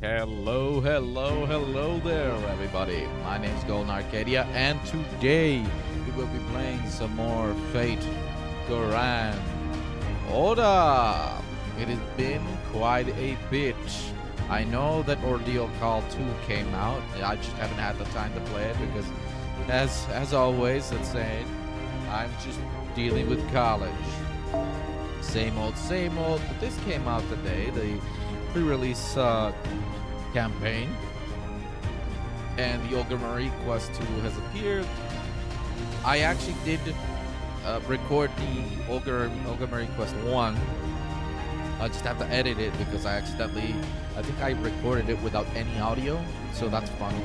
Hello, hello, hello there, everybody. My name's Golden Arcadia, and today we will be playing some more Fate Grand Order. It has been quite a bit. I know that Ordeal Call 2 came out. I just haven't had the time to play it because, as always, let's say, I'm just dealing with college. Same old, but this came out today, the pre-release campaign, and the Olga Marie Quest 2 has appeared. I actually did record the Olga Marie Quest 1. I just have to edit it because I think I recorded it without any audio, so that's fun.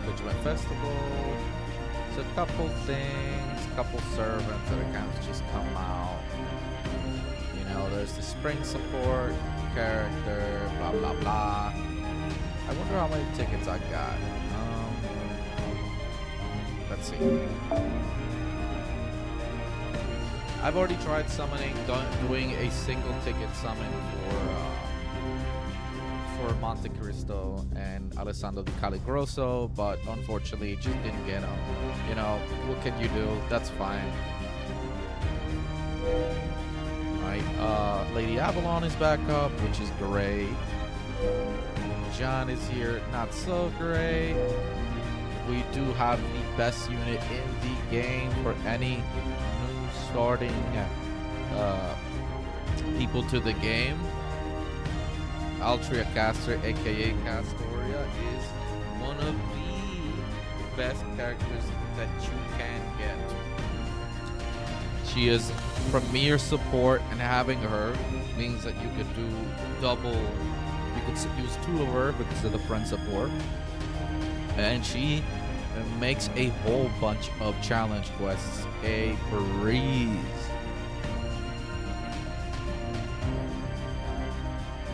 Judgment Festival. It's a couple things, couple servants that are kind of just come out. You know, there's the spring support character, blah blah blah. I wonder how many tickets I got. Let's see. I've already tried doing a single ticket summon for Monte Cristo and Alessandro Di Caligrosso, but unfortunately it just didn't get them. You know, what can you do? That's fine. Right, Lady Avalon is back up, which is great. John is here, not so great. We do have the best unit in the game for any new starting people to the game. Altria Caster, aka Castoria, is one of the best characters that you can get. She is premier support, and having her means that you could do double. You could use two of her because of the friend support, and she makes a whole bunch of challenge quests a breeze.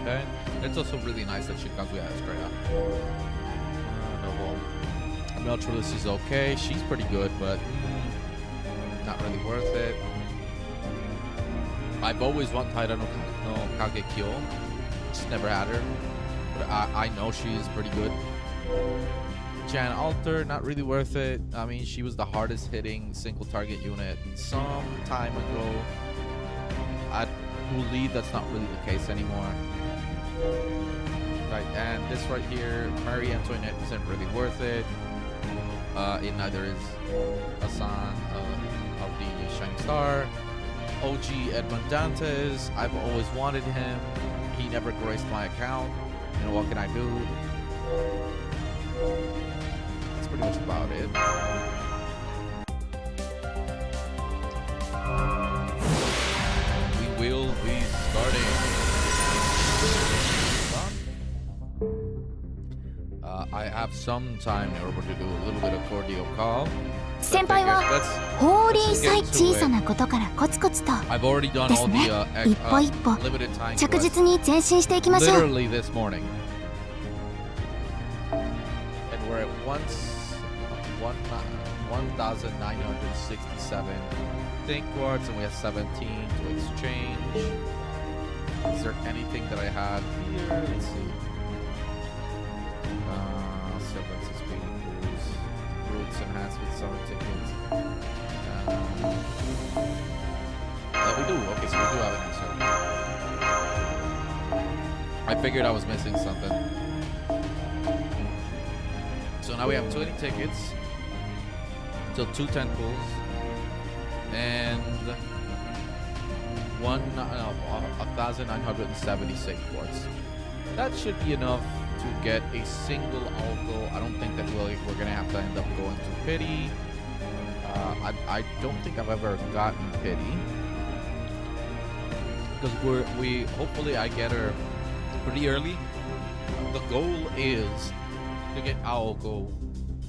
Okay, it's also really nice that she comes with Estrella. Meltrolus is okay. She's pretty good, but not really worth it. I've always wanted Taira no Kagekyo. Just never had her, but I know she is pretty good. Jan Alter, not really worth it. I mean, she was the hardest hitting single target unit some time ago. I believe that's not really the case anymore. Right, and this right here, Marie Antoinette, isn't really worth it. It neither is Hassan of the Shining Star. OG Edmond Dantes, I've always wanted him. He never graced my account. You know, what can I do? That's pretty much about it. We will be starting. I have some time in order to do a little bit of Ordeal Call. 先輩はホーリーさい小さなことからコツコツとですね。一歩一歩着実に前進していきましょう。Literally this morning. And we're at 1,967 think quartz, and we have 17 to exchange. Is there anything that I have here? Let's see. Enhanced with summer tickets. We do. Okay, so we do have an answer. I figured I was missing something. So now we have 20 tickets. So 2 tentacles. And 1,976 quartz. That should be enough to get a single algo. I don't think that we're gonna have to end up going to pity. I don't think I've ever gotten pity because we hopefully I get her pretty early. The goal is to get algo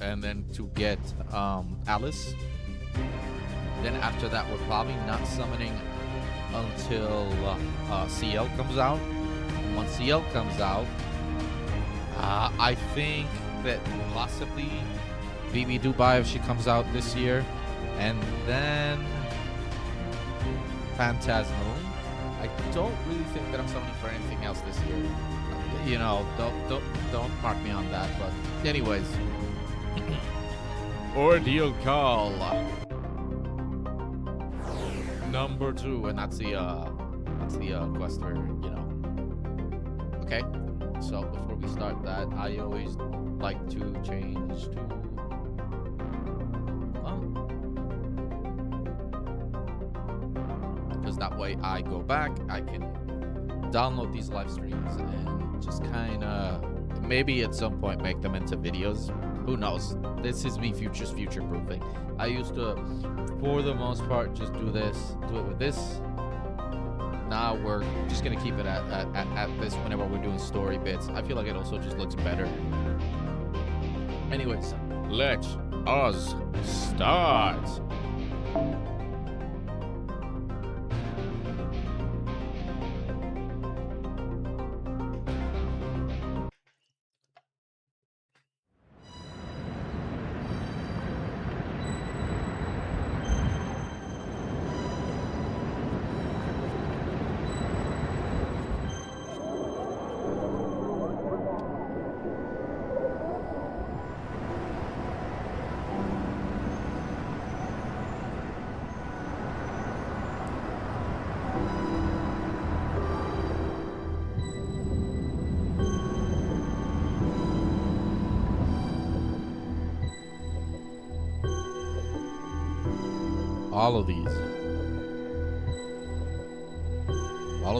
and then to get Alice. Then after that, we're probably not summoning until CL comes out. Once CL comes out, I think that possibly BB Dubai, if she comes out this year, and then Phantasmal, I don't really think that I'm summoning for anything else this year. You know, don't mark me on that. But anyways, Ordeal Call number 2, and that's the quest where, you know. Okay, so before we start that, I always like to change to because that way I go back, I can download these live streams and just kind of maybe at some point make them into videos. Who knows? This is me future proofing. I used to, for the most part, just do it with this. Now we're just gonna keep it at this whenever we're doing story bits. I feel like it also just looks better. Anyways, let us start. All of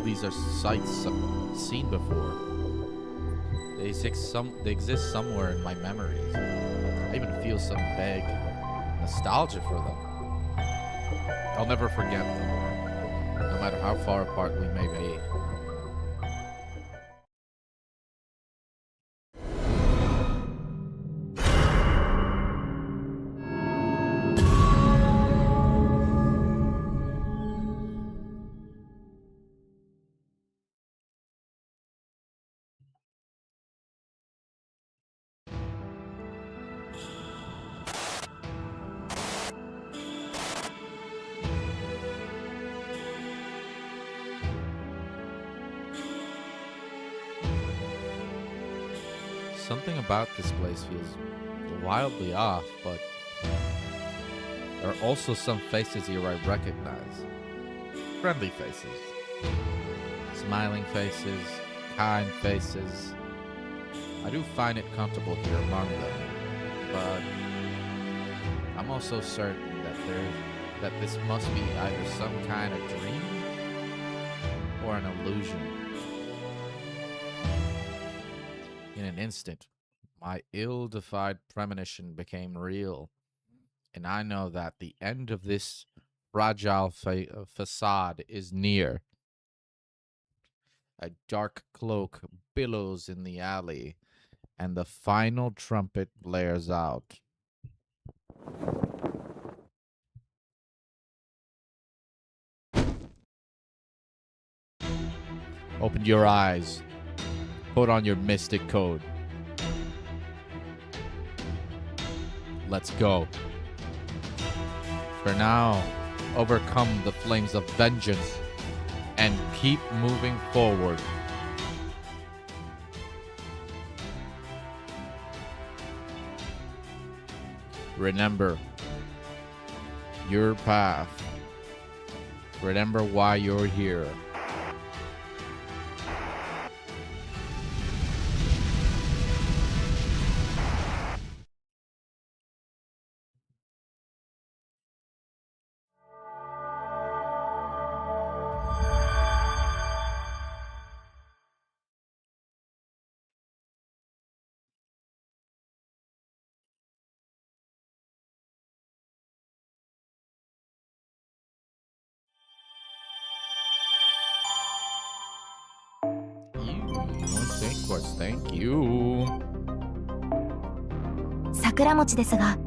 these are sites I've seen before. They exist somewhere in my memories. I even feel some vague nostalgia for them. I'll never forget them, no matter how far apart we may be. Something about this place feels wildly off, but there are also some faces here I recognize. Friendly faces. Smiling faces. Kind faces. I do find it comfortable here among them, but I'm also certain that this must be either some kind of dream or an illusion. In an instant, my ill-defined premonition became real, and I know that the end of this fragile facade is near. A dark cloak billows in the alley, and the final trumpet blares out. Open your eyes. Put on your mystic code. Let's go. For now, overcome the flames of vengeance and keep moving forward. Remember your path. Remember why you're here. Thank you. 桜餅ですが、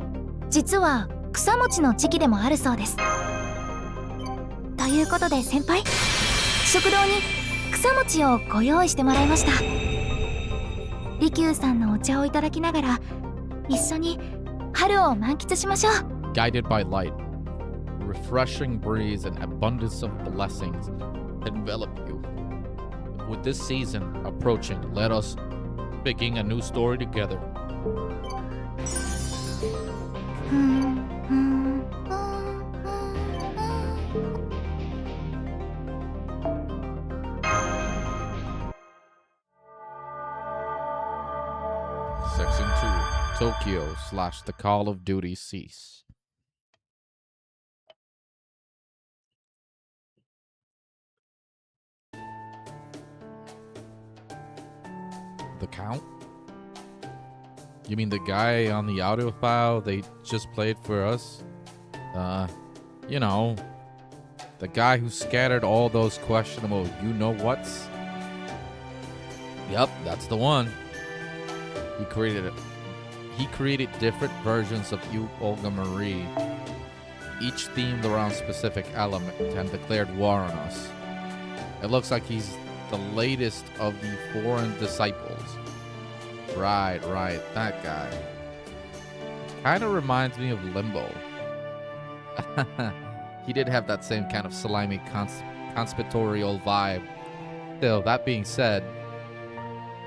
実は草餅の時期でもあるそうです。ということで先輩、食堂に草餅をご用意してもらいました。利休さんのお茶をいただきながら一緒に春を満喫しましょう。Guided by light, refreshing breeze and abundance of blessings, envelop you. With this season approaching, let us begin a new story together. Section 2, Tokyo / the Call of Duty cease. The Count? You mean the guy on the audio file they just played for us? You know, the guy who scattered all those questionable you-know-whats? Yep, that's the one. He created different versions of You, Olga Marie, each themed around specific element, and declared war on us. It looks like he's the latest of the foreign disciples. Right, that guy. Kind of reminds me of Limbo. He did have that same kind of slimy conspiratorial vibe. Still, that being said,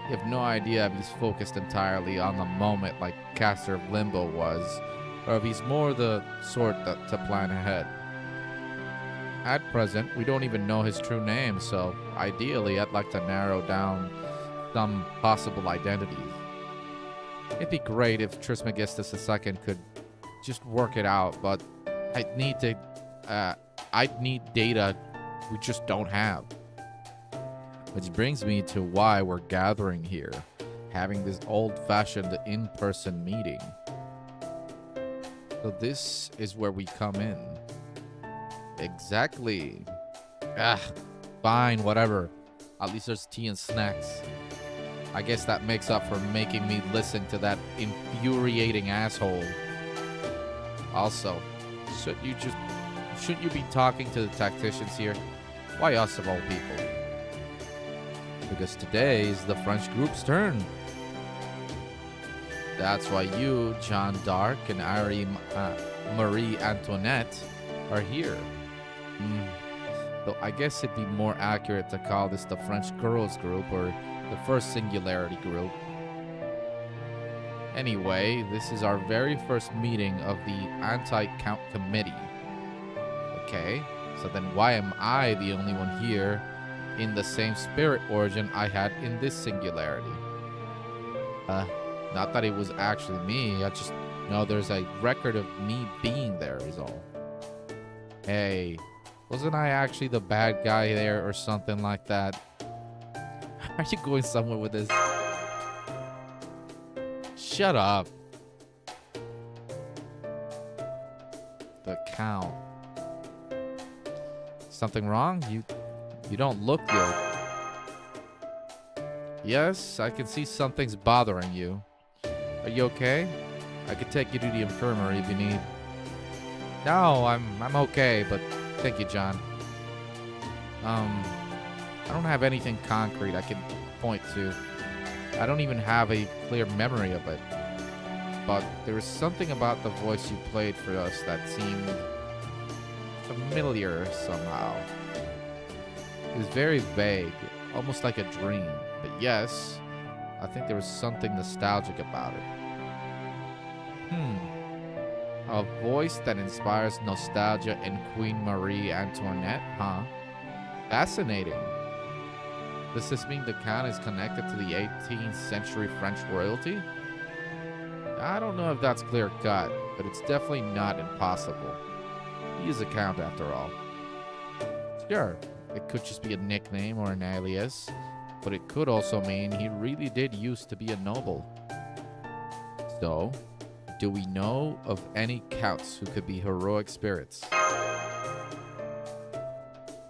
you have no idea if he's focused entirely on the moment like Caster of Limbo was, or if he's more the sort to plan ahead. At present, we don't even know his true name, so ideally I'd like to narrow down some possible identities. It'd be great if Trismegistus II could just work it out, but I'd need data we just don't have. Which brings me to why we're gathering here, having this old-fashioned in-person meeting. So this is where we come in. Exactly. Fine, whatever. At least there's tea and snacks. I guess that makes up for making me listen to that infuriating asshole. Also, shouldn't you be talking to the tacticians here? Why us of all people? Because today is the French group's turn. That's why you, Jeanne d'Arc, and Marie Antoinette are here. Though I guess it'd be more accurate to call this the French Girls Group or the First Singularity Group. Anyway, this is our very first meeting of the Anti-Count Committee. Okay, so then why am I the only one here in the same spirit origin I had in this singularity? Not that it was actually me, I just know there's a record of me being there is all. Hey, wasn't I actually the bad guy there or something like that? Are you going somewhere with this? Shut up. The Count. Something wrong? You don't look good. Yes, I can see something's bothering you. Are you okay? I could take you to the infirmary if you need. No, I'm okay, but thank you, John. I don't have anything concrete I can point to. I don't even have a clear memory of it. But there was something about the voice you played for us that seemed familiar somehow. It was very vague, almost like a dream. But yes, I think there was something nostalgic about it. A voice that inspires nostalgia in Queen Marie Antoinette, huh? Fascinating. Does this mean the Count is connected to the 18th century French royalty? I don't know if that's clear cut, but it's definitely not impossible. He is a Count after all. Sure, it could just be a nickname or an alias, but it could also mean he really did used to be a noble. So, do we know of any Counts who could be heroic spirits?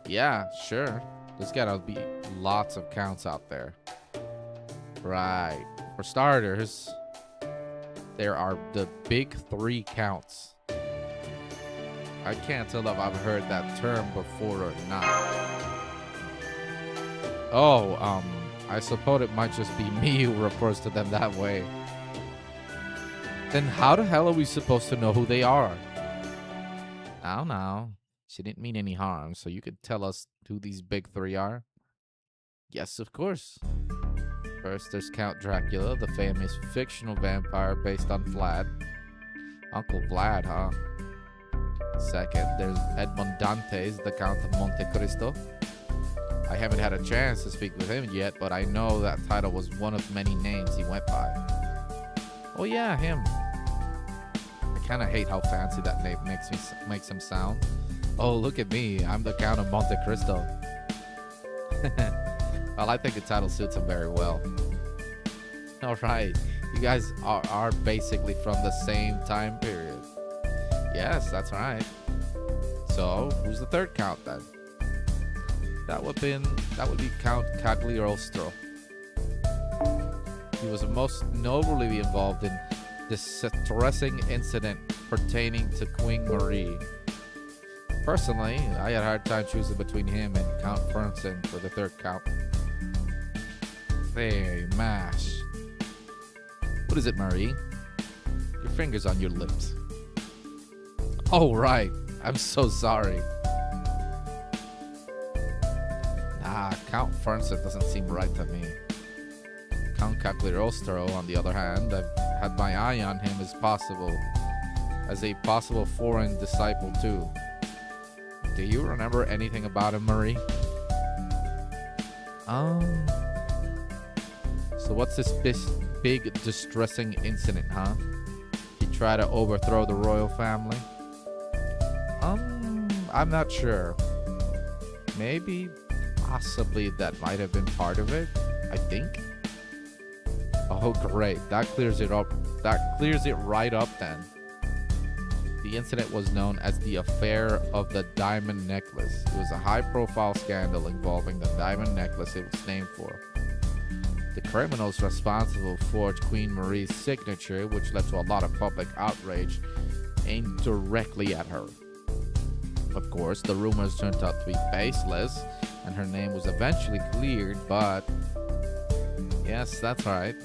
Yeah, sure. There's gotta be lots of Counts out there. Right. For starters, there are the big three Counts. I can't tell if I've heard that term before or not. Oh, I suppose it might just be me who refers to them that way. Then how the hell are we supposed to know who they are? I don't know. She didn't mean any harm, so you could tell us who these big three are? Yes, of course. First, there's Count Dracula, the famous fictional vampire based on Vlad. Uncle Vlad, huh? Second, there's Edmond Dantes, the Count of Monte Cristo. I haven't had a chance to speak with him yet, but I know that title was one of many names he went by. Oh yeah, him. I kind of hate how fancy that name makes him sound. Oh, look at me. I'm the Count of Monte Cristo. Well, I think the title suits him very well. All right. You guys are basically from the same time period. Yes, that's right. So, who's the third count then? That would be Count Cagliostro. He was most notably involved in this distressing incident pertaining to Queen Marie. Personally, I had a hard time choosing between him and Count Fersen for the third count. Hey, mash. What is it, Marie? Your fingers on your lips. Oh, right. I'm so sorry. Nah, Count Fersen doesn't seem right to me. Count Cagliostro, on the other hand, I've had my eye on him as a possible foreign disciple too. Do you remember anything about him, Marie? So what's this big distressing incident, huh? He tried to overthrow the royal family? I'm not sure. Maybe, possibly that might have been part of it, I think. Oh, great. That clears it up. That clears it right up then. The incident was known as the Affair of the Diamond Necklace. It was a high-profile scandal involving the diamond necklace it was named for. The criminals responsible forged Queen Marie's signature, which led to a lot of public outrage aimed directly at her. Of course, the rumors turned out to be baseless, and her name was eventually cleared, but... Yes, that's right.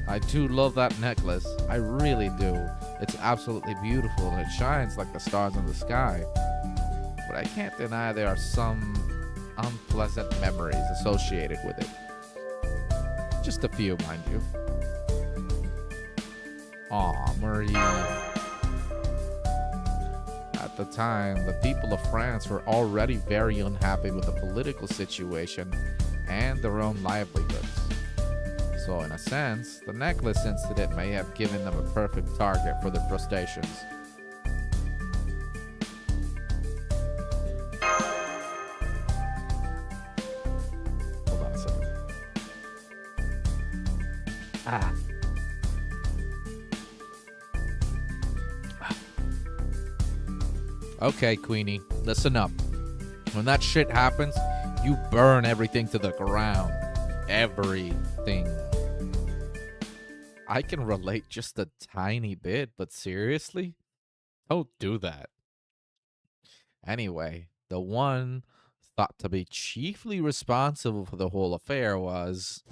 I do love that necklace. I really do. It's absolutely beautiful, and it shines like the stars in the sky. But I can't deny there are some unpleasant memories associated with it. Just a few, mind you. Aw, Marie. At the time, the people of France were already very unhappy with the political situation and their own livelihoods. So in a sense, the necklace incident may have given them a perfect target for their frustrations. Hold on a second. Okay, Queenie, listen up. When that shit happens, you burn everything to the ground. Everything. I can relate just a tiny bit, but seriously? Don't do that. Anyway, the one thought to be chiefly responsible for the whole affair was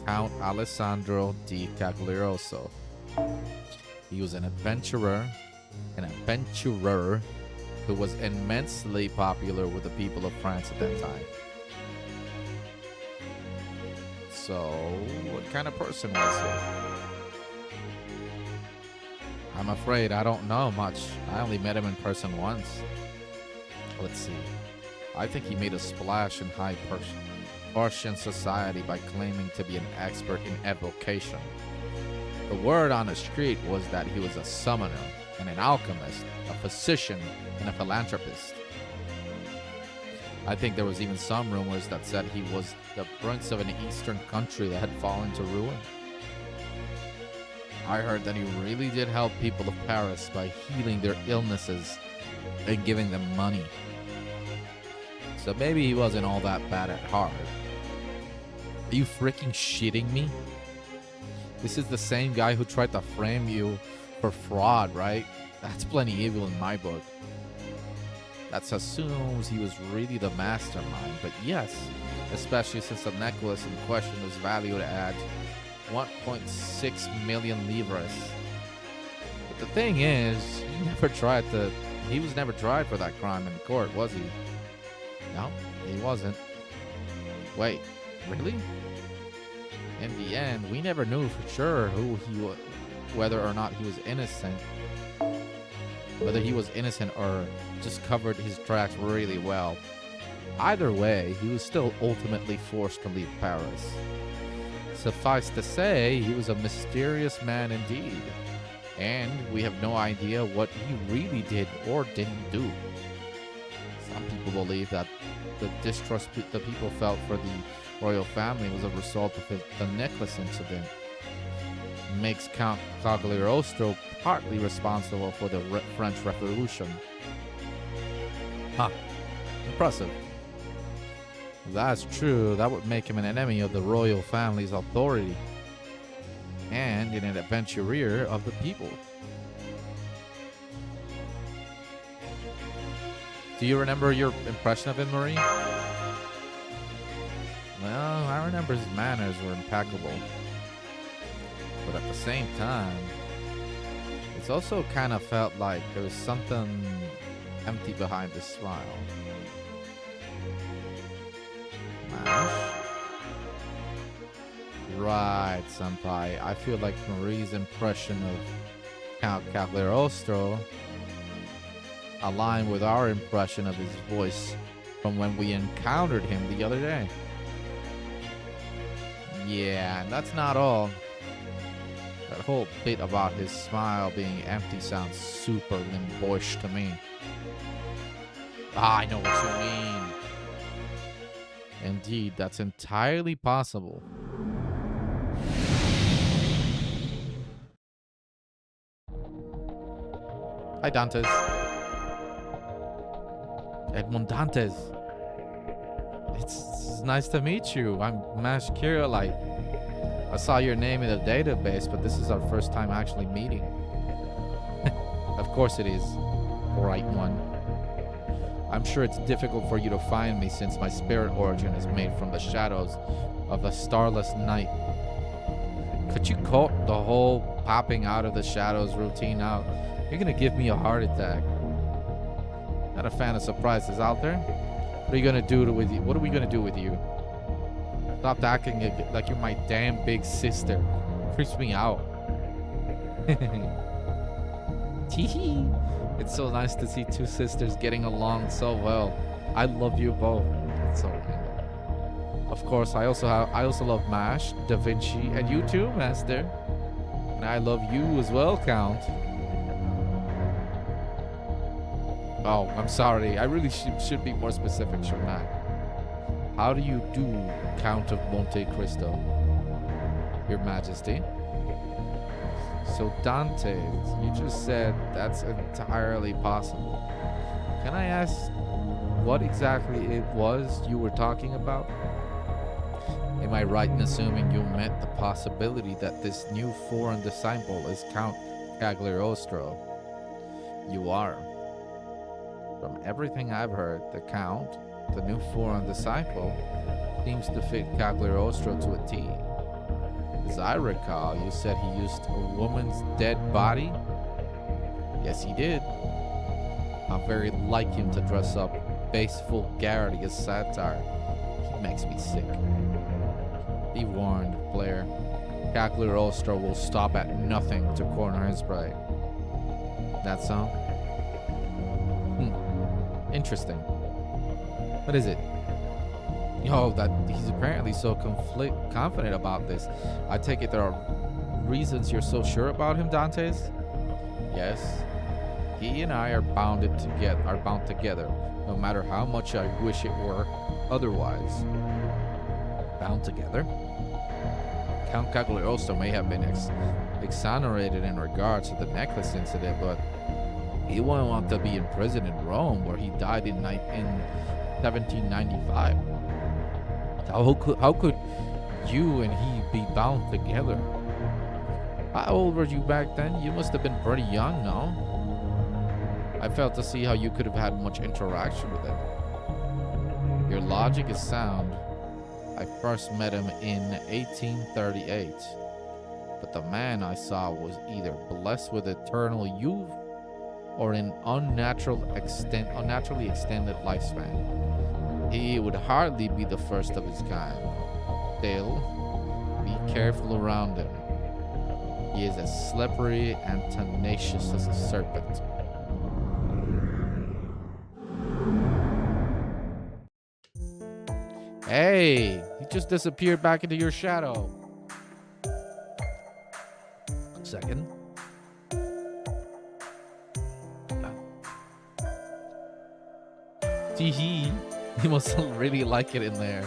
Count Alessandro di Cagliostro. He was an adventurer who was immensely popular with the people of France at that time. So, what kind of person was he? I'm afraid I don't know much. I only met him in person once. Let's see. I think he made a splash in high Persian society by claiming to be an expert in evocation. The word on the street was that he was a summoner and an alchemist, a physician, and a philanthropist. I think there was even some rumors that said he was the prince of an eastern country that had fallen to ruin. I heard that he really did help people of Paris by healing their illnesses and giving them money. So maybe he wasn't all that bad at heart. Are you freaking shitting me? This is the same guy who tried to frame you for fraud, right? That's plenty evil in my book. That assumes he was really the mastermind, but yes, especially since the necklace in question was valued at 1.6 million livres. But the thing is, he never tried to he was never tried for that crime in court, was he? No, he wasn't. Wait, really? In the end, we never knew for sure who he was, whether or not he was innocent. Whether he was innocent or just covered his tracks really well. Either way, he was still ultimately forced to leave Paris. Suffice to say, he was a mysterious man indeed, and we have no idea what he really did or didn't do. Some people believe that the distrust the people felt for the royal family was a result of the necklace incident. Makes Count Cagliostro partly responsible for the French Revolution. Huh. Impressive. If that's true, that would make him an enemy of the royal family's authority and an adventurer of the people. Do you remember your impression of him, Marie? Well, I remember his manners were impeccable. But at the same time, it's also kind of felt like there was something empty behind the smile. Mash? Right, senpai. I feel like Marie's impression of Count Cagliostro aligned with our impression of his voice from when we encountered him the other day. Yeah, and that's not all. That whole bit about his smile being empty sounds super limboish to me. Ah, I know what you mean. Indeed, that's entirely possible. Hi, Dantes. Edmond Dantes. It's nice to meet you. I'm Mash Kirillite. I saw your name in the database, but this is our first time actually meeting. Of course it is, right one. I'm sure it's difficult for you to find me since my spirit origin is made from the shadows of the starless night. Could you cut the whole popping out of the shadows routine out? You're gonna give me a heart attack. Not a fan of surprises out there? What are you gonna do with you? What are we gonna do with you? Stop acting like you're my damn big sister. Creeps me out. Teehee. It's so nice to see two sisters getting along so well. I love you both. It's so random. Of course, I also love Mash, Da Vinci, and you too, Master. And I love you as well, Count. Oh, I'm sorry. I really should be more specific, shouldn't I? How do you do, Count of Monte Cristo? Your Majesty. So Dante, you just said that's entirely possible. Can I ask what exactly it was you were talking about? Am I right in assuming you meant the possibility that this new foreign disciple is Count Cagliostro? You are. From everything I've heard, the Count, the new foreign disciple, seems to fit Cagliostro to a T. As I recall, you said he used a woman's dead body? Yes, he did. How very like him to dress up base vulgarity as satire. He makes me sick. Be warned, player. Cagliostro will stop at nothing to corner his prey. That so? Interesting. What is it? Yo, that he's apparently so confident about this. I take it there are reasons you're so sure about him, Dantes? Yes. He and I are bound together, no matter how much I wish it were otherwise. Bound together? Count Cagliostro may have been exonerated in regards to the necklace incident, but he wouldn't want to be in prison in Rome, where he died in 1795. How could you and he be bound together? How old were you back then? You must have been pretty young, no? I failed to see how you could have had much interaction with him. Your logic is sound. I first met him in 1838, but the man I saw was either blessed with eternal youth or an unnaturally extended lifespan. He would hardly be the first of his kind. Still, be careful around him. He is as slippery and tenacious as a serpent. Hey, he just disappeared back into your shadow. Second. Teehee. He must really like it in there.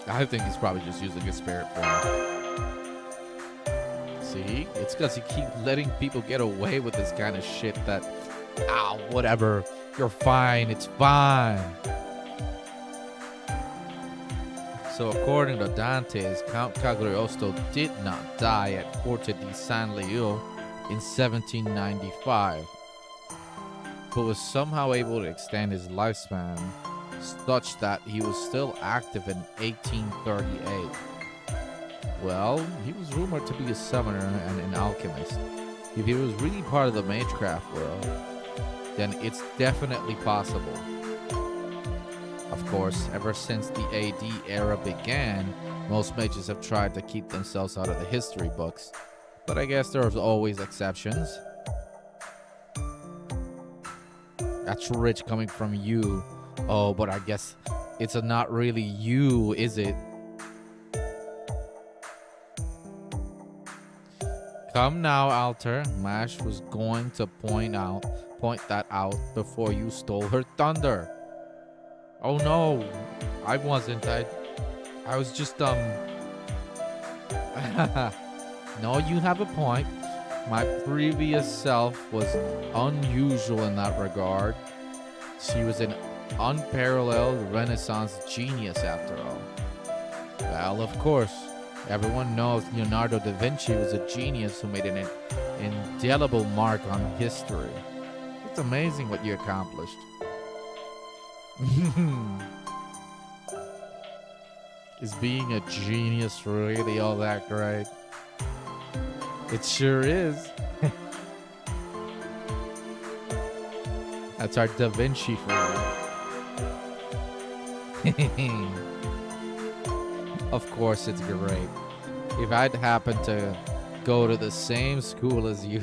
I think he's probably just using his spirit form. See? It's because he keeps letting people get away with this kind of shit that, whatever. You're fine. It's fine. So according to Dantes, Count Cagliostro did not die at Forte di San Leo in 1795, but was somehow able to extend his lifespan such that he was still active in 1838. Well, he was rumored to be a summoner and an alchemist. If he was really part of the magecraft world, then it's definitely possible. Of course, ever since the AD era began, most mages have tried to keep themselves out of the history books, but I guess there's always exceptions. That's rich coming from you. Oh, but I guess it's not really you, is it? Come now, Alter. Mash was going to point that out before you stole her thunder. Oh no, I wasn't. I was just No, you have a point. My previous self was unusual in that regard. She was an unparalleled Renaissance genius after all. Well, of course, everyone knows Leonardo da Vinci was a genius who made an indelible mark on history. It's amazing what you accomplished. Is being a genius really all that great? It sure is. That's our Da Vinci for you. Of course it's great. If I'd happened to go to the same school as you...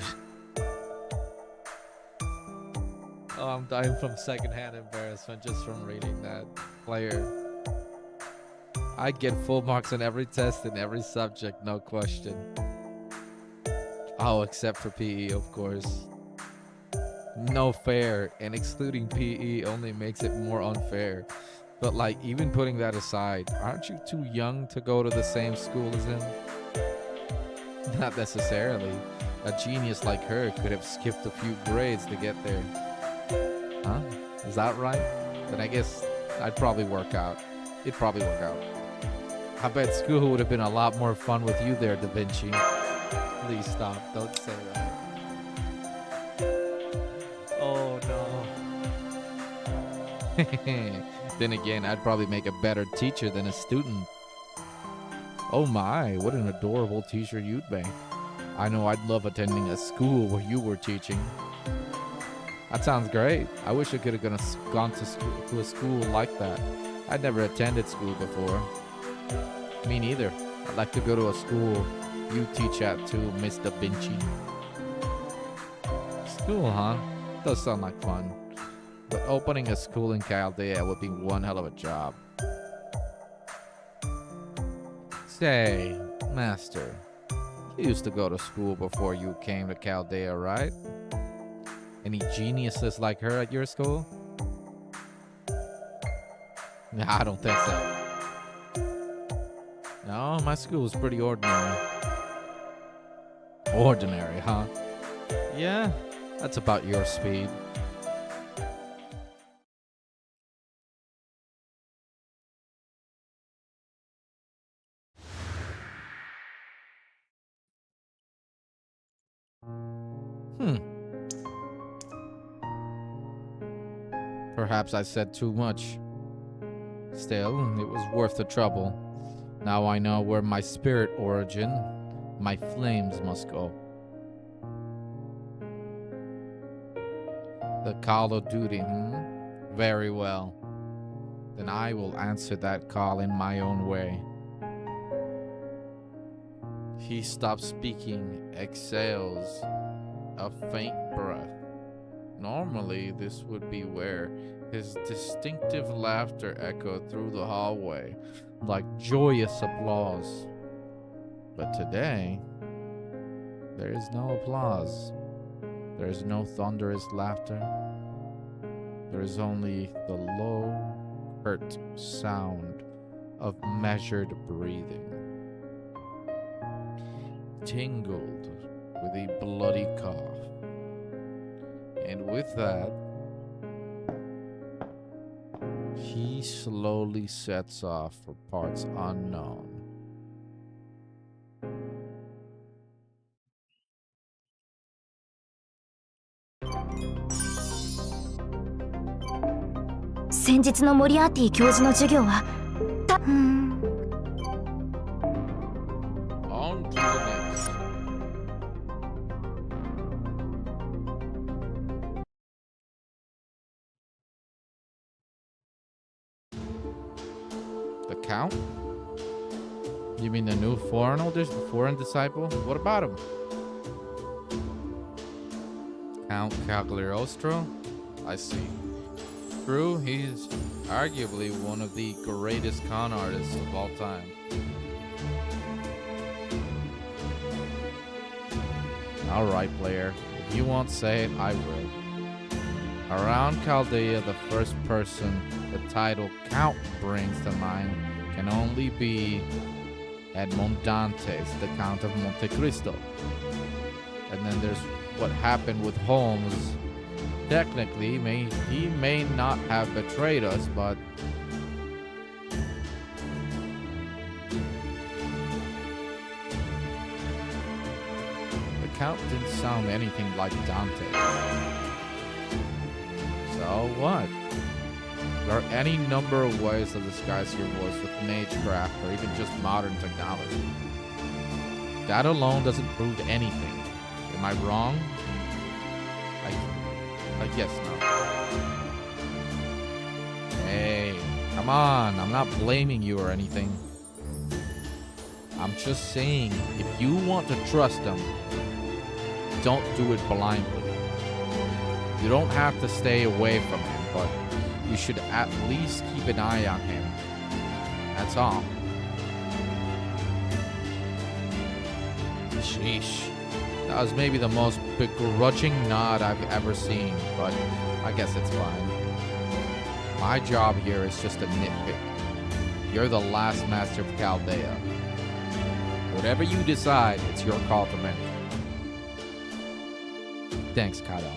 Oh, I'm dying from secondhand embarrassment just from reading that. Player. I'd get full marks on every test in every subject, no question. Oh, except for PE, of course. No fair, and excluding PE only makes it more unfair. But like, even putting that aside, aren't you too young to go to the same school as him? Not necessarily. A genius like her could have skipped a few grades to get there. Huh? Is that right? Then I guess I'd probably work out. It'd probably work out. I bet school would have been a lot more fun with you there, Da Vinci. Please stop. Don't say that. Oh no. Then again, I'd probably make a better teacher than a student. Oh my, what an adorable teacher you'd be. I know I'd love attending a school where you were teaching. That sounds great. I wish I could have gone to a school like that. I'd never attended school before. Me neither. I'd like to go to a school you teach at too, Miss Da Vinci. School, huh? Does sound like fun. But opening a school in Chaldea would be one hell of a job. Say, Master, you used to go to school before you came to Chaldea, right? Any geniuses like her at your school? Nah, I don't think so. No, my school was pretty ordinary. Ordinary, huh? Yeah, that's about your speed. Perhaps I said too much. Still, it was worth the trouble. Now I know where my spirit origin, my flames must go. The call of duty, Very well. Then I will answer that call in my own way. He stops speaking, exhales a faint breath. Normally, this would be where his distinctive laughter echoed through the hallway like joyous applause. But today, there is no applause. There is no thunderous laughter. There is only the low, hurt sound of measured breathing, tingled with a bloody cough. And with that, he slowly sets off for parts unknown.先日のモリアーティ教授の授業はOn to the next. The Count? You mean the new foreign disciple? What about him? Count Cagliostro? I see. True, he's arguably one of the greatest con artists of all time. Alright, player. If you won't say it, I will. Around Chaldea, the first person the title Count brings to mind can only be Edmond Dantes, the Count of Monte Cristo. And then there's what happened with Holmes. Technically, he may not have betrayed us, but the Count didn't sound anything like Dante. So what? There are any number of ways to disguise your voice with magecraft or even just modern technology. That alone doesn't prove anything. Am I wrong? I guess not. Hey, come on. I'm not blaming you or anything. I'm just saying, if you want to trust him, don't do it blindly. You don't have to stay away from him, but you should at least keep an eye on him. That's all. Sheesh. That was maybe the most begrudging nod I've ever seen, but I guess it's fine. My job here is just a nitpick. You're the last master of Chaldea. Whatever you decide, it's your call to make. Thanks, Kato.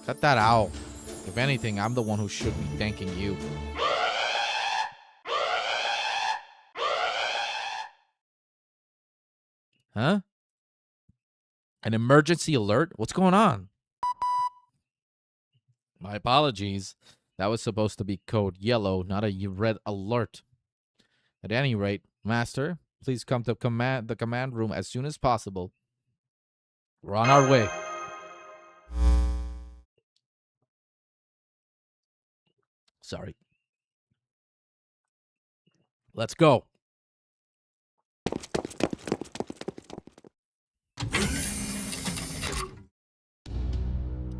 Cut that out. If anything, I'm the one who should be thanking you. Huh? An emergency alert? What's going on? My apologies. That was supposed to be code yellow, not a red alert. At any rate, Master, please come to the command room as soon as possible. We're on our way. Sorry. Let's go.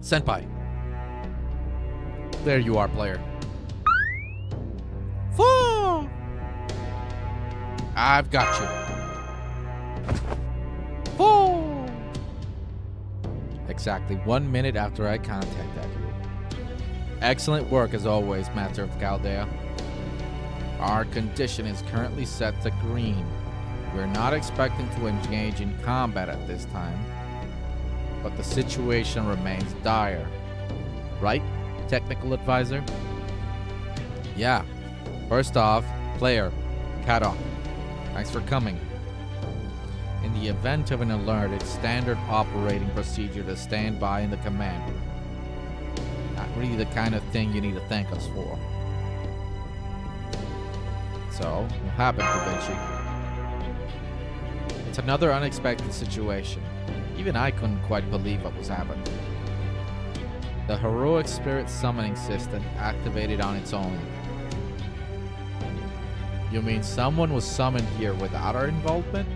Senpai. There you are, player. Fool! I've got you. Fool! Exactly 1 minute after I contacted you. Excellent work as always, Master of Chaldea. Our condition is currently set to green. We're not expecting to engage in combat at this time, but the situation remains dire. Right, technical advisor? Yeah. First off, player, Kato, thanks for coming. In the event of an alert, it's standard operating procedure to stand by in the command room. Not really the kind of thing you need to thank us for. So, what happened, Da Vinci? It's another unexpected situation. Even I couldn't quite believe what was happening. The heroic spirit summoning system activated on its own. You mean someone was summoned here without our involvement?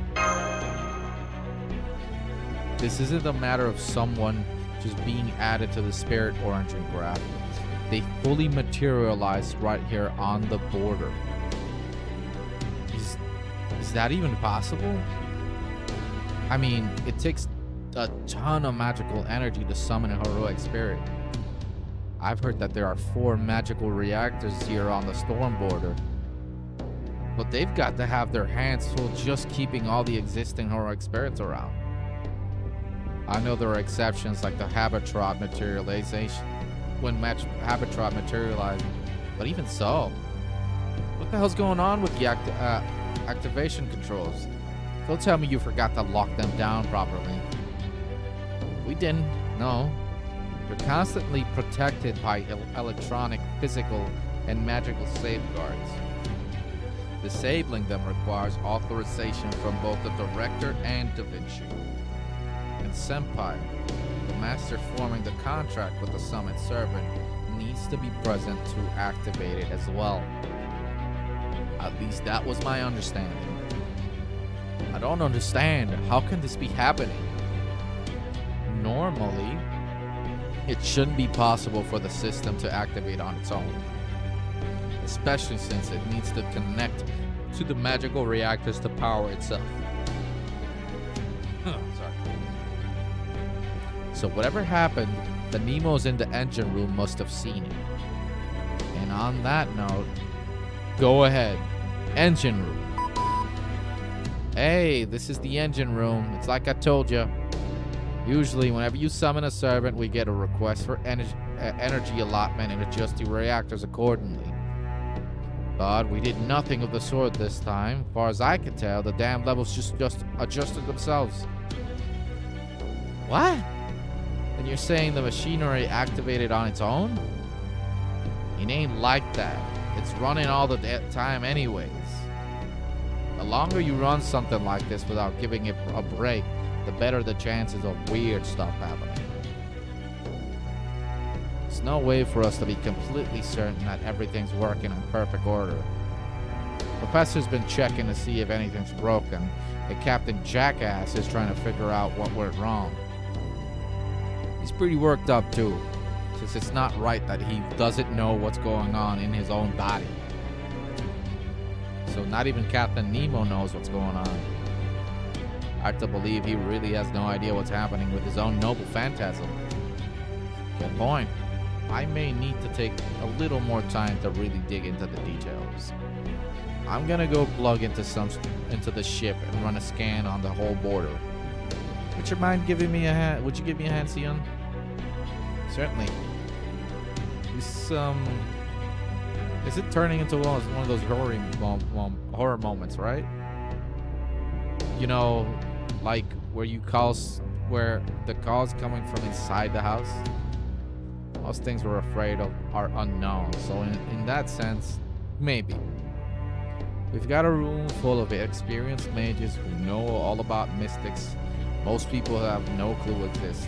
This isn't a matter of someone just being added to the spirit origin graph. They fully materialized right here on the border. Is that even possible? I mean, it takes a ton of magical energy to summon a heroic spirit. I've heard that there are 4 magical reactors here on the storm border. But they've got to have their hands full just keeping all the existing heroic spirits around. I know there are exceptions like the Habitrot materialization, when Habitrot materialized, but even so, what the hell's going on with the activation controls? Don't tell me you forgot to lock them down properly. We didn't, no. They're constantly protected by electronic, physical, and magical safeguards. Disabling them requires authorization from both the director and Da Vinci. And Senpai, the master forming the contract with the summoned servant, needs to be present to activate it as well. At least that was my understanding. I don't understand. How can this be happening? Normally, it shouldn't be possible for the system to activate on its own, especially since it needs to connect to the magical reactors to power itself. Sorry. So whatever happened, the Nemos in the engine room must have seen it. And on that note, go ahead. Engine room. Hey, this is the engine room. It's like I told you. Usually, whenever you summon a servant, we get a request for energy allotment and adjust the reactors accordingly. But we did nothing of the sort this time. As far as I can tell, the damn levels just adjusted themselves. What? And you're saying the machinery activated on its own? It ain't like that. It's running all the time anyways. The longer you run something like this without giving it a break, the better the chances of weird stuff happening. There's no way for us to be completely certain that everything's working in perfect order. Professor's been checking to see if anything's broken, and Captain Jackass is trying to figure out what went wrong. He's pretty worked up too, since it's not right that he doesn't know what's going on in his own body. So not even Captain Nemo knows what's going on. Hard to believe he really has no idea what's happening with his own noble phantasm. Good point. I may need to take a little more time to really dig into the details. I'm gonna go plug into the ship and run a scan on the whole border. Would you mind giving me a hand? Would you give me a hand, Sion? Certainly. Is it turning into one of those horror moments, right? You know, like where the calls coming from inside the house. Most things we're afraid of are unknown, so in that sense, maybe. We've got a room full of experienced mages who know all about mystics. Most people have no clue exist.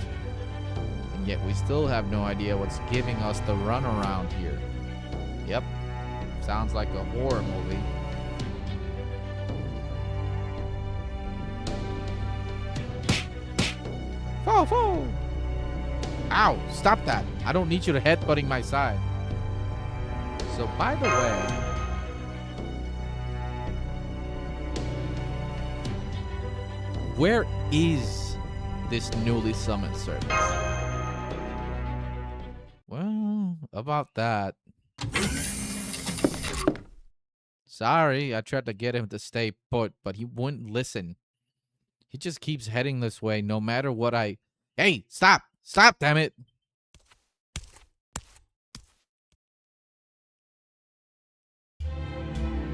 And yet we still have no idea what's giving us the runaround here. Yep. Sounds like a horror movie. Fo! Ow! Stop that! I don't need you to headbutting my side. So, by the way, where is this newly summoned service? Well, about that. Sorry, I tried to get him to stay put, but he wouldn't listen. He just keeps heading this way no matter what I... Hey, stop! Stop, damn it!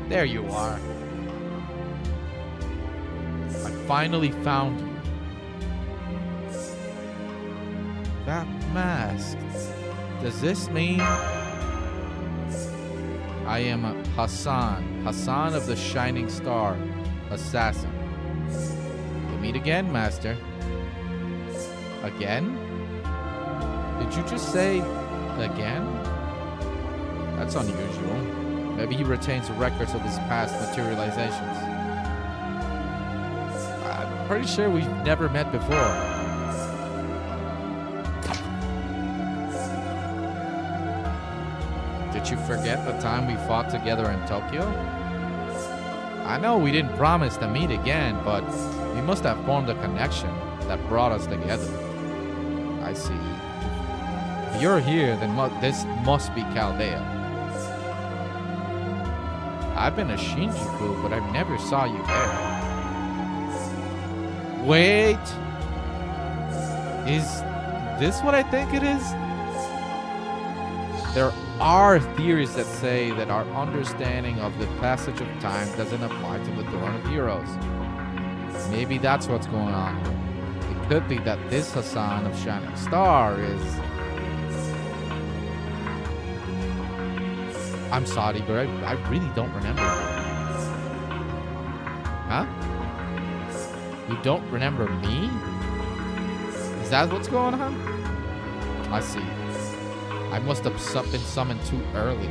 There you are. I finally found you. That mask. Does this mean... I am Hassan of the Shining Star, assassin. We meet again, Master. Again? Did you just say again? That's unusual. Maybe he retains records of his past materializations. I'm pretty sure we've never met before. Did you forget the time we fought together in Tokyo? I know we didn't promise to meet again, but we must have formed a connection that brought us together. I see. If you're here, then this must be Chaldea. I've been to Shinjuku, but I never saw you there. Wait. Is this what I think it is? There are theories that say that our understanding of the passage of time doesn't apply to the Throne of Heroes. Maybe that's what's going on here. It could be that this Hassan of Shining Star is... I'm sorry, but I really don't remember. Huh? You don't remember me? Is that what's going on? I see. I must have been summoned too early.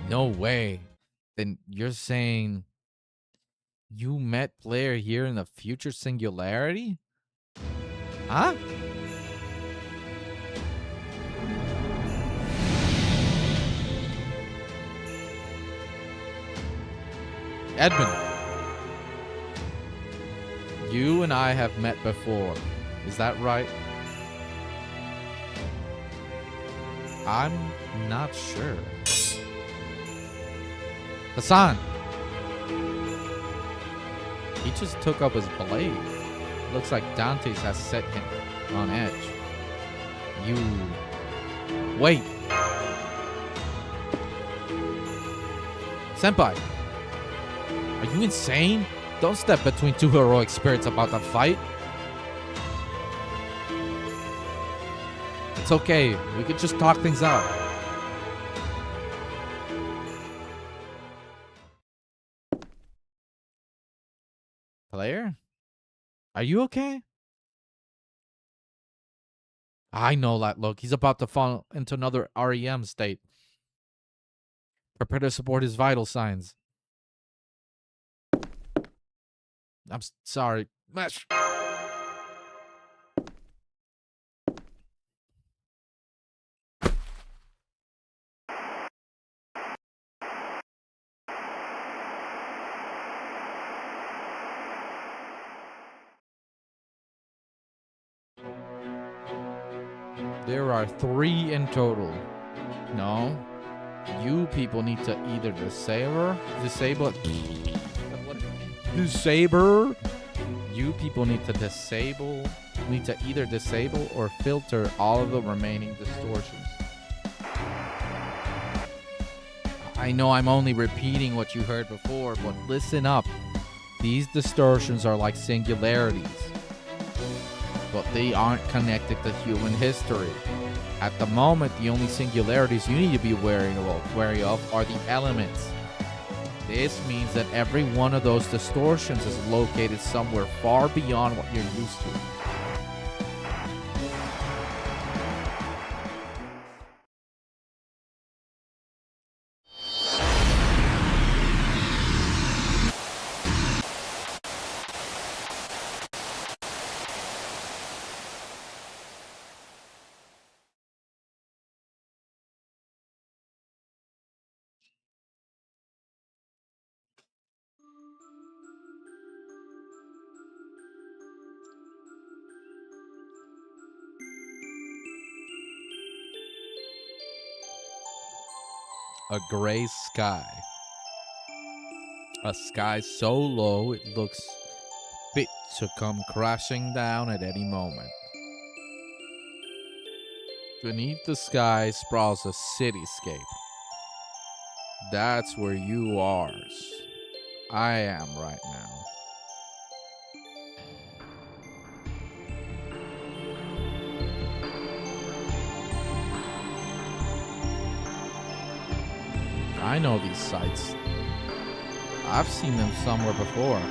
No way. Then you're saying you met Blair here in the future singularity? Huh? Edmund, you and I have met before. Is that right? I'm not sure. Hassan! He just took up his blade. Looks like Dante's has set him on edge. You... Wait! Senpai! Are you insane? Don't step between two heroic spirits about to fight. It's okay. We could just talk things out. Blair? Are you okay? I know that look. He's about to fall into another REM state. Prepare to support his vital signs. I'm sorry. Mesh. There are 3 in total. No. You people need to either disable. You people need to either disable or filter all of the remaining distortions. I know I'm only repeating what you heard before, but listen up. These distortions are like singularities, but they aren't connected to human history. At the moment, the only singularities you need to be wary of are the elements. This means that every one of those distortions is located somewhere far beyond what you're used to. A gray sky. A sky so low it looks fit to come crashing down at any moment. Beneath the sky sprawls a cityscape. That's where you are. I am right now. I know these sights. I've seen them somewhere before.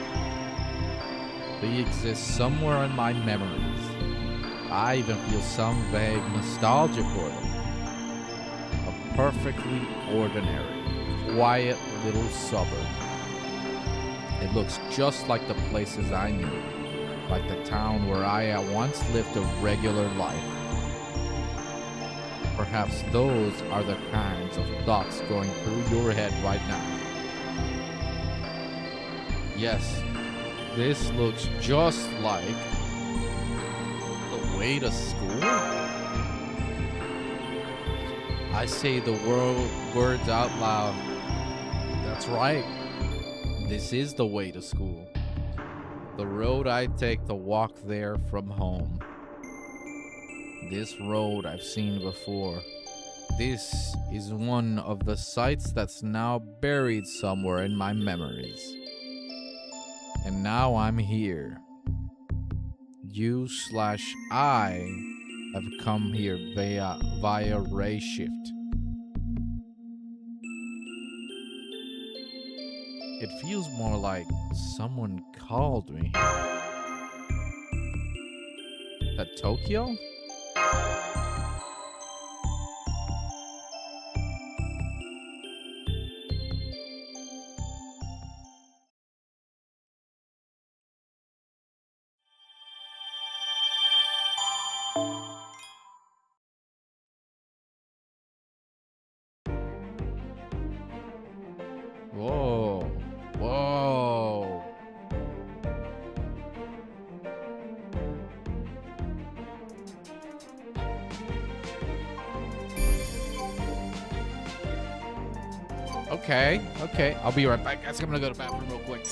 They exist somewhere in my memories. I even feel some vague nostalgia for them. A perfectly ordinary, quiet little suburb. It looks just like the places I knew, like the town where I at once lived a regular life. Perhaps those are the kinds of thoughts going through your head right now. Yes, this looks just like the way to school. I say the words out loud. That's right. This is the way to school. The road I take to walk there from home. This road I've seen before. This is one of the sights that's now buried somewhere in my memories. And now I'm here. You/I have come here via ray shift. It feels more like someone called me. At Tokyo? Whoa. Whoa. Okay. I'll be right back, guys. I'm gonna go to the bathroom real quick.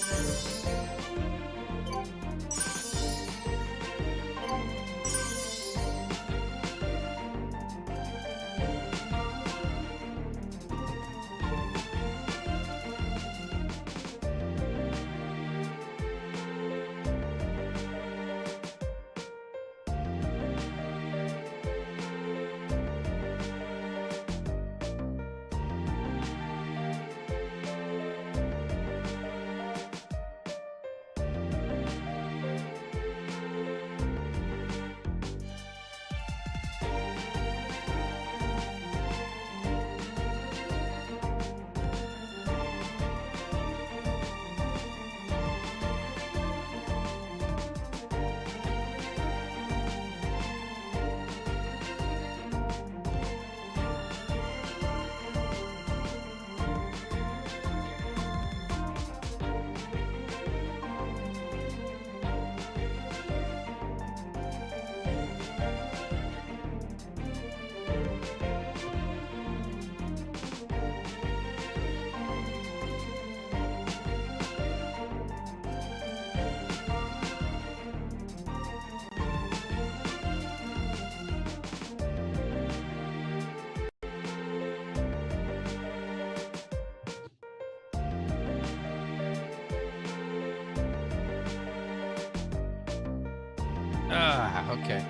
Okay.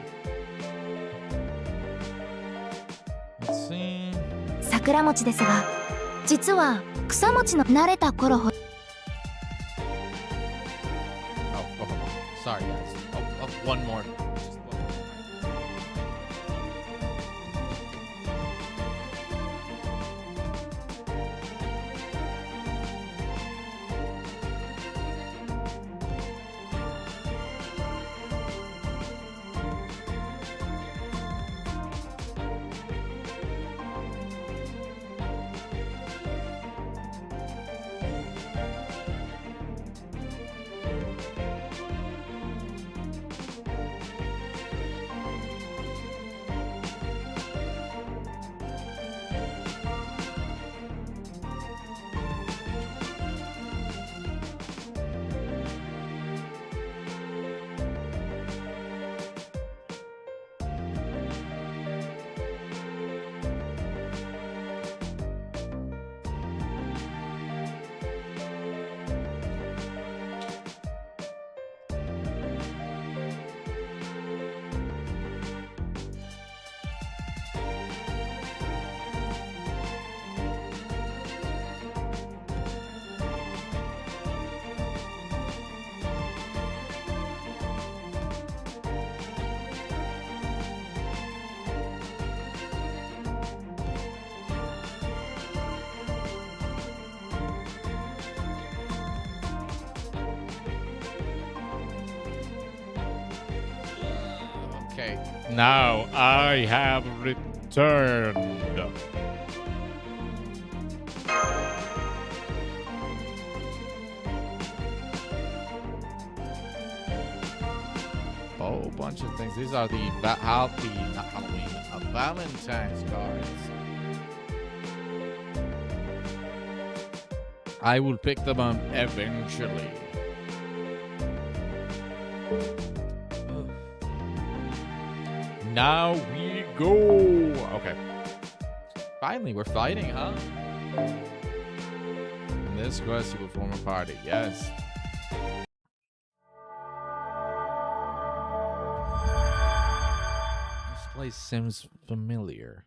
Let's see. 桜餅ですが、実は草餅の慣れた頃ほど Oh, sorry, guys. One more. Okay, now I have returned. Oh, a bunch of things. These are the not Halloween, Valentine's cards. I will pick them up eventually. Now we go. Okay. Finally, we're fighting, huh? In this quest, you will form a party. Yes. This place seems familiar.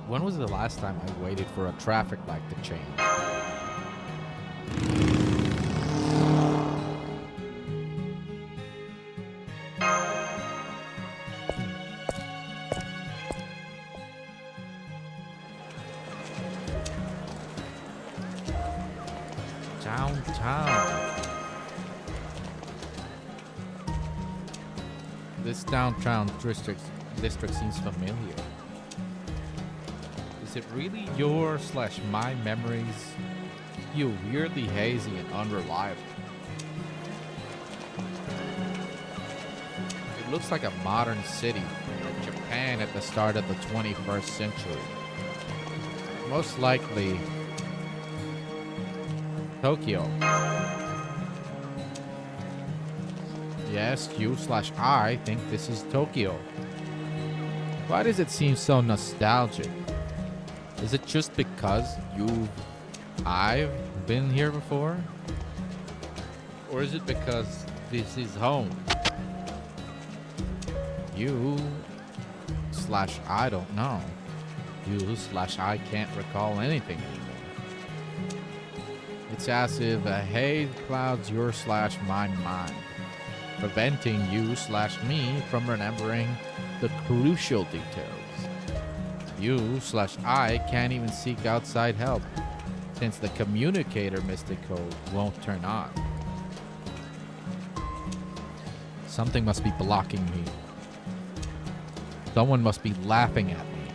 When was the last time I waited for a traffic light to change? Downtown. This downtown district seems familiar. Is it really your/my memories? You weirdly hazy and unreliable. It looks like a modern city in Japan at the start of the 21st century. Most likely Tokyo. Yes, you/I think this is Tokyo. Why does it seem so nostalgic? Is it just because I've been here before? Or is it because this is home? You/I don't know. You/I can't recall anything anymore. It's as if a haze clouds your/my mind, preventing you/me from remembering the crucial details. You/I can't even seek outside help, since the communicator mystic code won't turn on. Something must be blocking me. Someone must be laughing at me.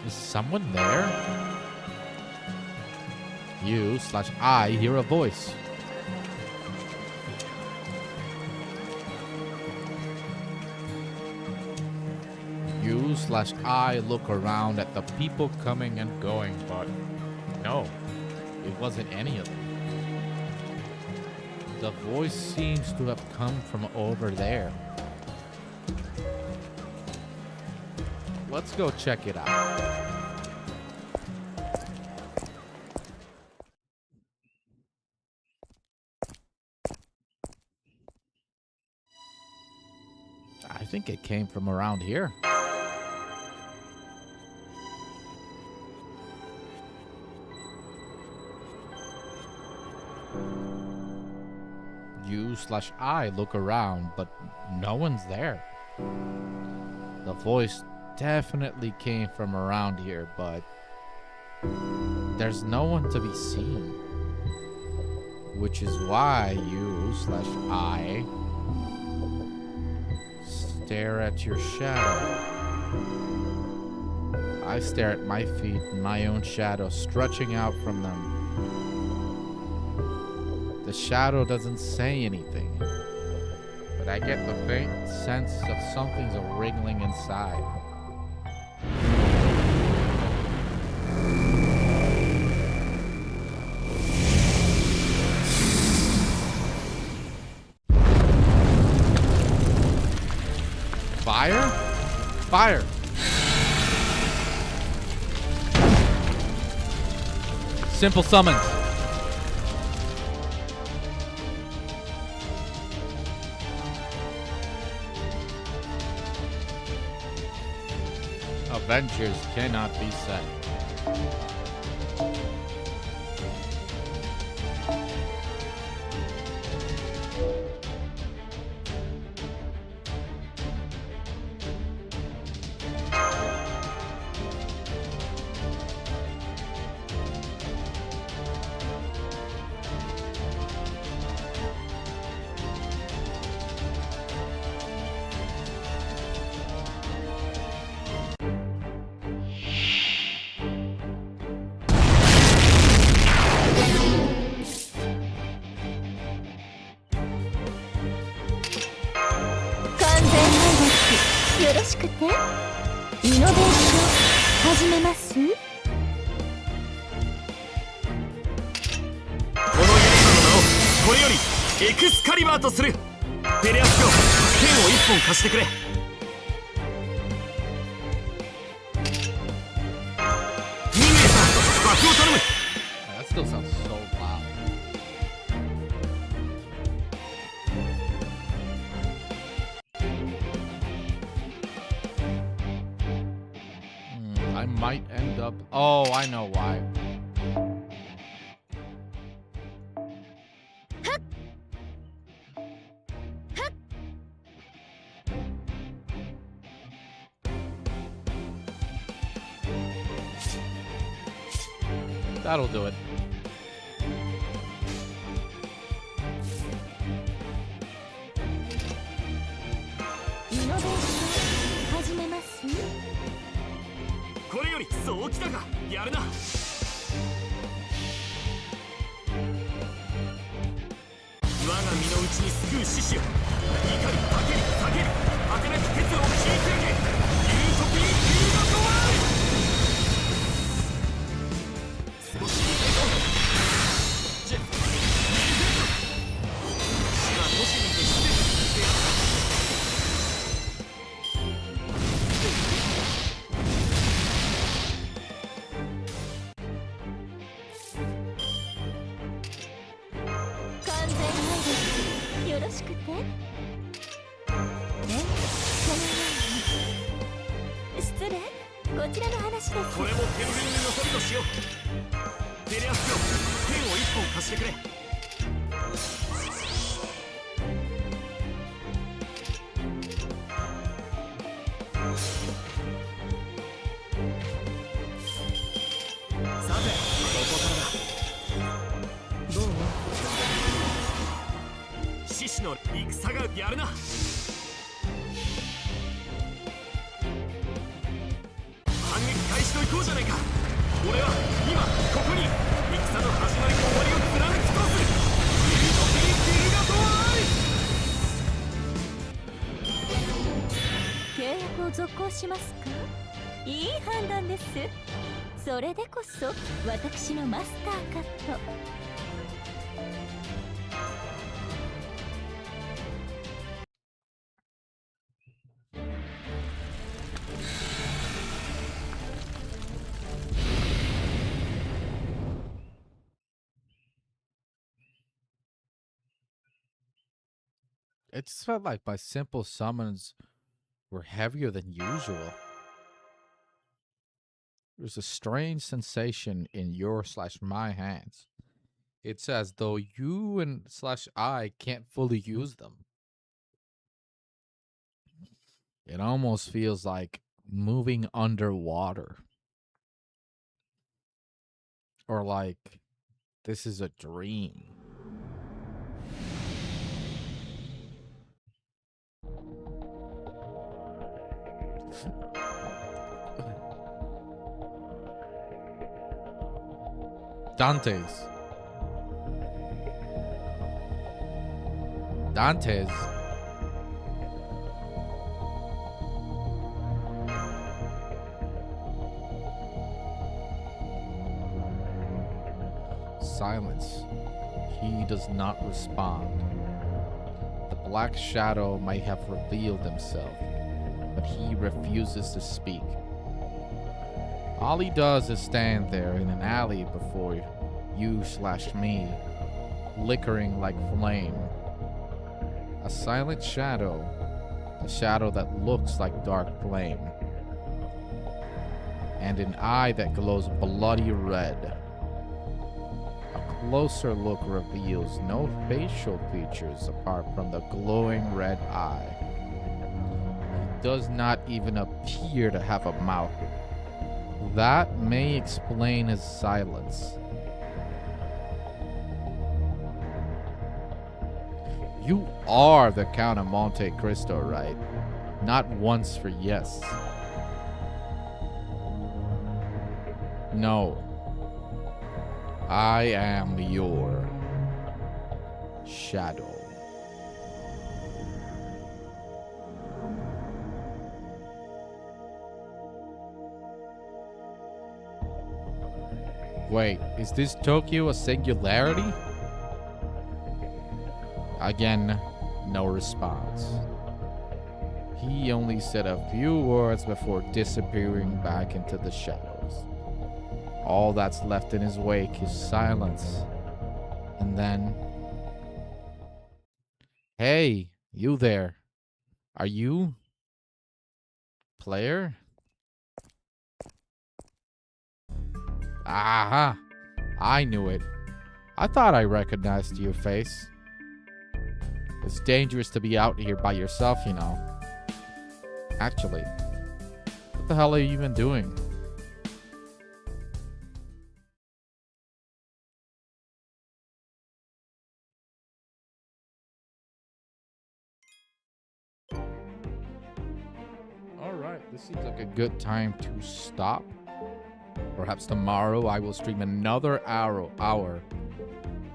Is someone there? You/I hear a voice. You/I look around at the people coming and going, but no, it wasn't any of them. The voice seems to have come from over there. Let's go check it out. I think it came from around here. You/I look around, but no one's there. The voice definitely came from around here, but there's no one to be seen. Which is why you/I stare at your shadow. I stare at my feet and my own shadow stretching out from them. The shadow doesn't say anything, but I get the faint sense of something's wriggling inside. Fire? Fire! Simple summons. adventures cannot be set.エクスカリバーとする。テレアスよ、剣を一本貸してくれ。人間さん、爆を頼む。 That still sounds so loud. I might end up. Oh, I know why. That'll do it. It just felt like my simple summons were heavier than usual. There's a strange sensation in your/my hands. It's as though you and/I can't fully use them. It almost feels like moving underwater. Or like this is a dream. Dante's. Silence. He does not respond. The black shadow might have revealed himself, but he refuses to speak. All he does is stand there in an alley before you/me, flickering like flame. A silent shadow, a shadow that looks like dark flame. and an eye that glows bloody red. A closer look reveals no facial features apart from the glowing red eye. He does not even appear to have a mouth. That may explain his silence. You are the Count of Monte Cristo, right? Not once for yes. No. I am your shadow. Wait, is this Tokyo a singularity? Again, no response. He only said a few words before disappearing back into the shadows. All that's left in his wake is silence. And then... Hey, you there. Are you... player? Aha! I knew it. I thought I recognized your face. It's dangerous to be out here by yourself, you know. Actually, what the hell are you even doing? Alright, this seems like a good time to stop. Perhaps tomorrow I will stream another hour.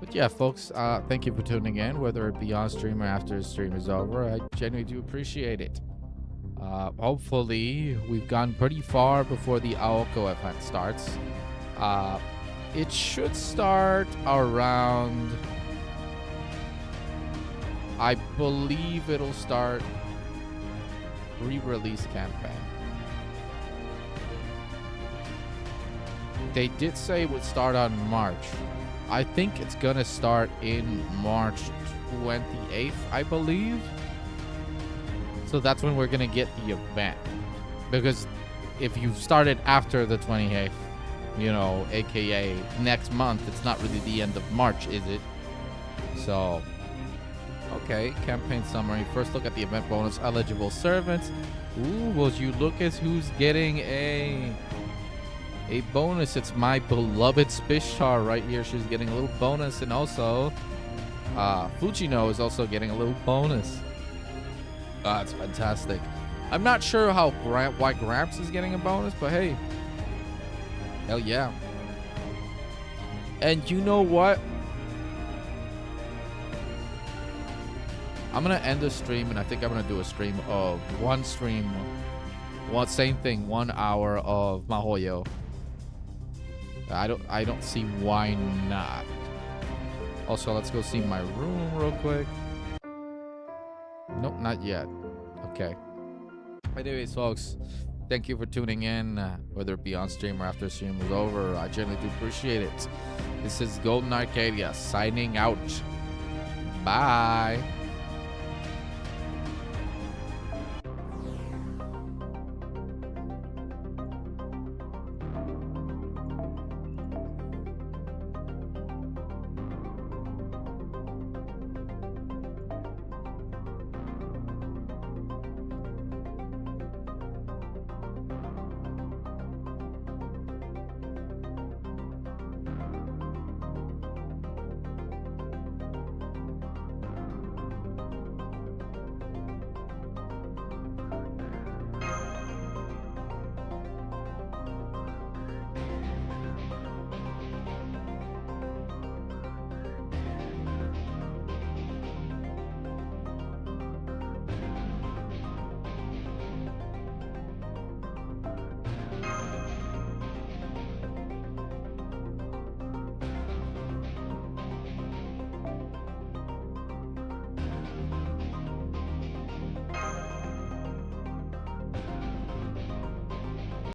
But yeah, folks, thank you for tuning in, whether it be on stream or after the stream is over. I genuinely do appreciate it. Hopefully, we've gone pretty far before the Aoko event starts. It should start around... I believe it'll start re-release campaign. They did say it would start on March. I think it's gonna start in March 28th, I believe. So that's when we're gonna get the event. Because if you started after the 28th, you know, aka next month, it's not really the end of March, is it? So, okay, campaign summary. First look at the event bonus. Eligible servants. Ooh, will you look at who's getting a bonus? It's my beloved Spishtar right here. She's getting a little bonus, and also Fujino is also getting a little bonus. That's fantastic. I'm not sure why Gramps is getting a bonus, but hey, hell yeah. And you know what? I'm gonna end the stream, and I think I'm gonna do a stream of same thing, 1 hour of Mahoyo. I don't see why not. Also, let's go see my room real quick. Nope, not yet. Okay. Anyways, folks, thank you for tuning in, whether it be on stream or after stream was over. I genuinely do appreciate it. This is Golden Arcadia signing out. Bye.